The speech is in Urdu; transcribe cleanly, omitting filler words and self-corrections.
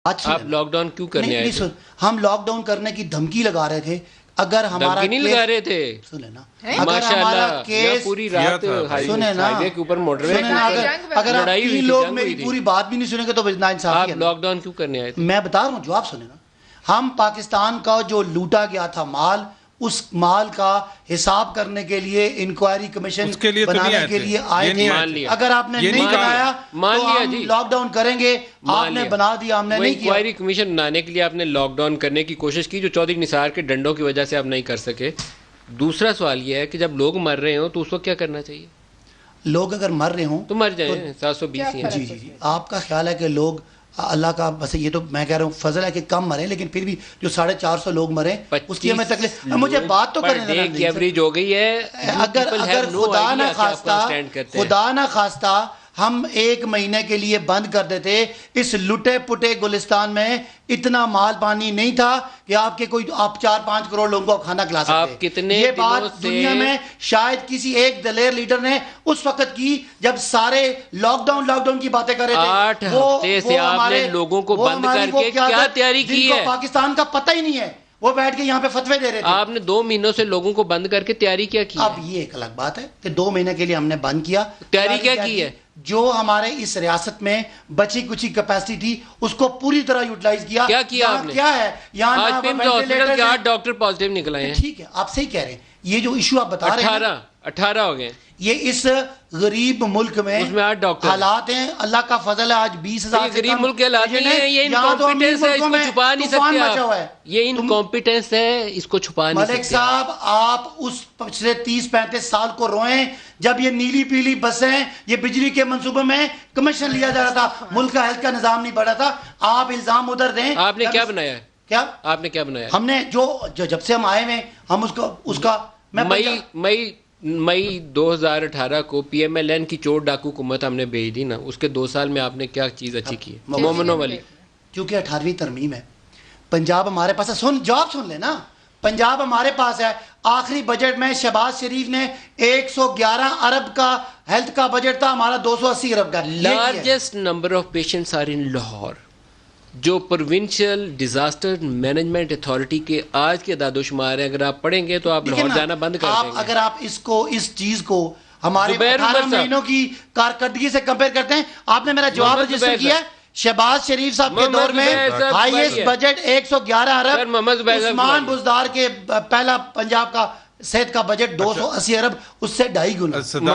آپ لاک ڈاؤن کیوں کرنے آئے تھے؟ ہم لاک ڈاؤن کرنے کی دھمکی لگا رہے تھے. اگر ہمارا نہیں لگا رہے تھے. سنیں نا, اگر ہمارا کیس پوری رات سنیں نا, ہائی وے کے اوپر موٹر وے اگر آپ تین لوگ میری پوری بات بھی نہیں سنیں گے تو ناانصافی ہے. آپ لاک ڈاؤن کیوں کرنے آئے تھے؟ میں بتا رہا ہوں, جواب سنیں نا. ہم پاکستان کا جو لوٹا گیا تھا مال, اس مال کا حساب کرنے کے لیے انکوائری کمیشن بنانے کے لیے آئے تھے. اگر آپ نے نہیں بنایا تو ہم لاک ڈاؤن کریں گے. آپ نے بنا دیا, ہم نے نہیں کیا. انکوائری کمیشن بنانے کے لیے آپ نے لاک ڈاؤن کرنے کی کوشش کی, جو چودھری نثار کے ڈنڈوں کی وجہ سے آپ نہیں کر سکے. دوسرا سوال یہ ہے کہ جب لوگ مر رہے ہوں تو اس وقت کیا کرنا چاہیے؟ لوگ اگر مر رہے ہوں تو مر جائیں. 720 ہیں. جی جی جی, آپ کا خیال ہے کہ لوگ اللہ کا بس یہ تو میں کہہ رہا ہوں فضل ہے کہ کم مریں, لیکن پھر بھی جو 450 لوگ مریں اس کی ہمیں تکلیف. مجھے بات تو کرنے دینا, کی ایوریج ہو گئی ہے. اگر خدا نہ خواستہ ہم 1 مہینے کے لیے بند کر دیتے, اس لٹے پٹے گلستان میں اتنا مال پانی نہیں تھا کہ آپ 4-5 کروڑ لوگوں کو کھانا کھلا سکتے. یہ بات دنیا میں شاید کسی ایک دلیر لیڈر نے اس وقت کی جب سارے لاک ڈاؤن کی باتیں کر رہے تھے. 8 ہفتے سے آپ نے لوگوں کو بند کر کے کیا تیاری کی ہے؟ پاکستان کا پتہ ہی نہیں ہے, وہ بیٹھ کے یہاں پہ فتوے دے رہے تھے. آپ نے 2 مہینوں سے لوگوں کو بند کر کے تیاری کیا کی؟ اب یہ ایک الگ بات ہے کہ 2 مہینے کے لیے ہم نے بند کیا. تیاری کیا کی ہے؟ جو ہمارے اس ریاست میں بچی کچی کیپیسٹی تھی اس کو پوری طرح یوٹیلائز کیا. کیا کیا آپ نے؟ کیا ہے یہاں آج پیمز ہاسپٹل کے 8 ڈاکٹر پازیٹیو نکل آئے ہیں. ٹھیک ہے, آپ صحیح کہہ رہے ہیں. یہ جو ایشو آپ بتا رہے ہیں 18 ہو گئے. یہ اس غریب ملک میں حالات ہیں. اللہ کا فضل ہے, آج 20,000 غریب ملک کے حالات نہیں ہیں. یہ انکمپیٹنس ہے, اس کو چھپا نہیں سکتے آپ. یہ انکمپیٹنس ہے, اس کو چھپا نہیں سکتے. ملک صاحب, آپ اس پچھلے 30-35 سال کو روئیں جب یہ نیلی پیلی بسیں, یہ بجلی کے منصوبے میں کمیشن لیا جا رہا تھا, ملک کا ہیلتھ کا نظام نہیں بڑھا تھا. آپ الزام ادھر دیں. آپ نے کیا بنایا ہے؟ کیا آپ نے کیا بنایا؟ ہم نے جو جب سے ہم آئے ہیں ہم اس کا مئی 2018 کو پی ایم ایل این کی چور ڈاکو حکومت ہم نے بھیج دی نا. اس کے 2 سال میں آپ نے کیا چیز اچھی کی ہے؟ مومنوں والی, چونکہ 18ویں ترمیم ہے, پنجاب ہمارے پاس ہے. جواب سن لے نا, پنجاب ہمارے پاس ہے. آخری بجٹ میں شہباز شریف نے 111 ارب کا ہیلتھ کا بجٹ تھا, ہمارا 280 ارب کا. Largest number of patients are in Lahore. جو پروونشل ڈیزاسٹر مینجمنٹ اتھارٹی کے آج کے اعداد و شمار ہیں, اگر آپ پڑھیں گے تو آپ لاہور جانا بند کر دیں گے. اگر آپ اس چیز کو ہمارے 18 مہینوں کی کارکردگی سے کمپیئر کرتے ہیں, آپ نے میرا جواب رجسٹر کیا ہے. شہباز شریف صاحب کے دور میں ہائیسٹ بجٹ 111 ارب, عثمان بزدار کے پہلا پنجاب کا صحت کا بجٹ 280 ارب, اس سے 2.5 گنا.